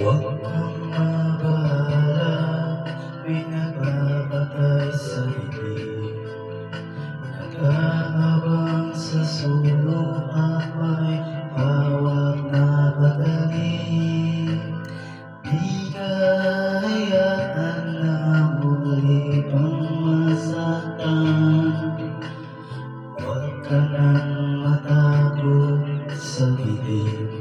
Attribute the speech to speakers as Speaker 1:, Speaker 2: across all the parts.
Speaker 1: Huwag kang mabahala, may nagpapatay sa bibig. Nag-aabang sa sulok at may hawak na patalim. Di ka hayaan na muli pang masaktan. Huwag ka nang matakot sa bibig.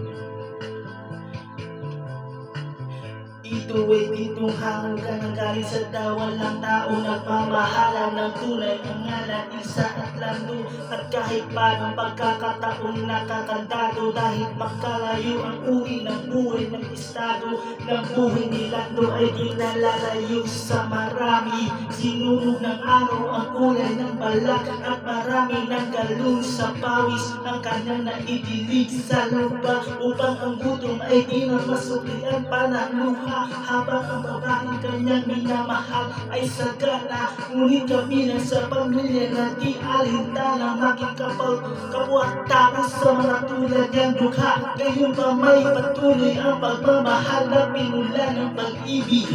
Speaker 1: Ito ay ditong hangin ka ng galing sa dawan ng tao. Nagmamahalan ng tunay ang ngalan, isa at lando. At kahit paano pagkakataon nakakandado, dahil magkalayo ang uri ng buhay ng estado. Ng buhay ni Lando ay di nalalayo sa marami. Sinunog ng araw ang kulay ng balak, at marami ng galon sa pawis ang kanyang naidilig sa lupa, upang ang gutom ay di na masuklian pa ng luha. Habang ang babaeng kanyang minamahal ay sagana, ngunit kabilang sa pamilya na di alintana, maging kapwa tao sa mga tulad niyang dukha. Ngayon pa may patuloy ang pagmamahal na pinula ng pag-ibig.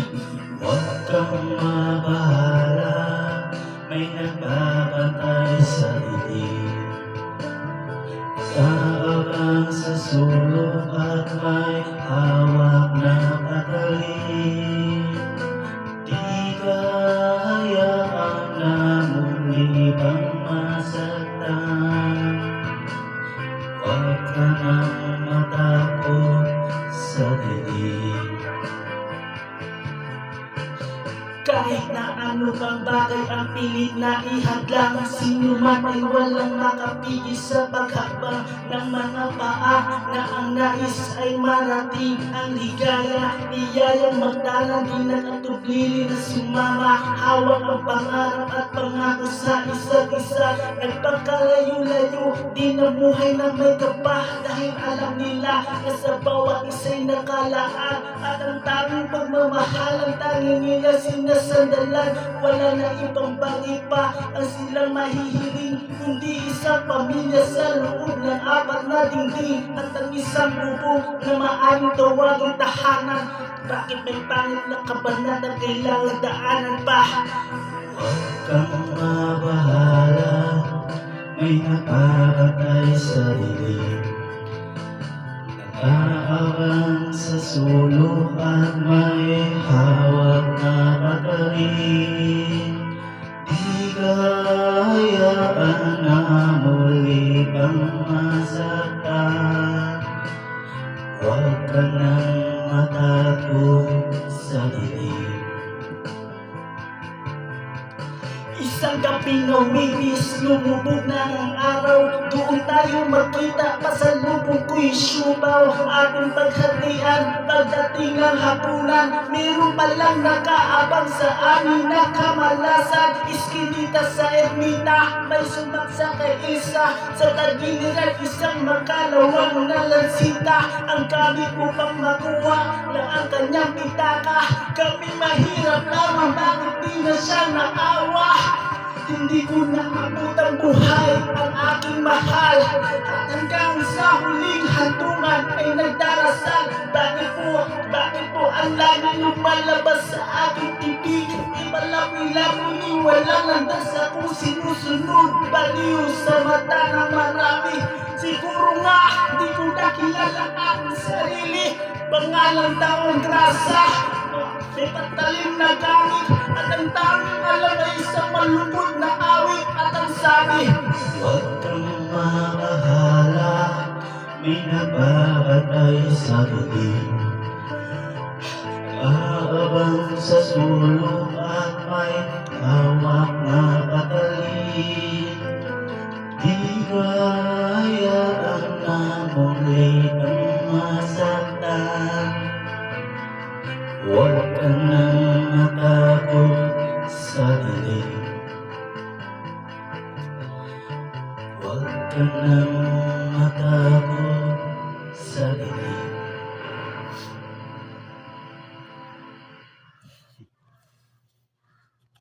Speaker 1: Huwag kang mabahala, may nagbabantay sa bibig. Kaabang sa sulok at may hawak na patalim. Di ka hayaan na muli pang masaktan. Huwag ka nang matakot sa dilim. Kahit na ano bang bagay ang pilit na ihadlang, sino man ay walang makapigil sa paghakbang ng mga paa, na ang nais ay marating ang ligaya. Niyayang magdalang di nakatublili na sumama, hawak ang pangarap at pangako sa isa't isa. Nagpakalayo-layo, di namuhay na may kaba, dahil alam nila na sa bawat isa'y nakalaan, at ang tanging pagmamahal ang tanging nila sinasandalan. Wala na ibang bagay pa ang silang mahihiling, kundi isang pamilya sa loob ng apat na dingding, at ang isang bubong na maaaring tawaging tahanan. Bakit may pangit na kabanata kailangan daanan pa? Huwag kang mabahala, may napapatay sa dilim. Nag-aabang sa sulok at may hawak na patalim. Di ka hayaan na muli pang masaktan. Huwag ka nang matakot sa dilim. Isang gabing uminis, lumubog na ang araw. Doon tayo magkita, pasalubong ko'y syubaw. Ating paghatian, pagdating ng hapunan, meron palang nakaabang sa amin na kamalasan. Iskinita sa ermita, may sumaksa kay isa. Sa tagiliran, isang makalawang na lansita, ang gamit upang makuha na ang kanyang pitaka. Kami mahirap lamang, bakit di na siya naawa? Hindi ko naabot ang buhay ang aking mahal, at hanggang sa huling hantungan ay nagdarasal. Bakit po ang lagi lumalabas sa aking tibig? Ipalawi-lawi ni walang landas akong sinusunod, baliw sa mata ng marami. Siguro nga di ko nakilala aking sarili, pangalan taong grasa, may patalim na gamit, at ang tanging alam ay isang malungkot na awit. At ang sabi, huwag kang mabahala, may nagbabatay sa bibig. Aabang sa sulok at may hawak na patalim.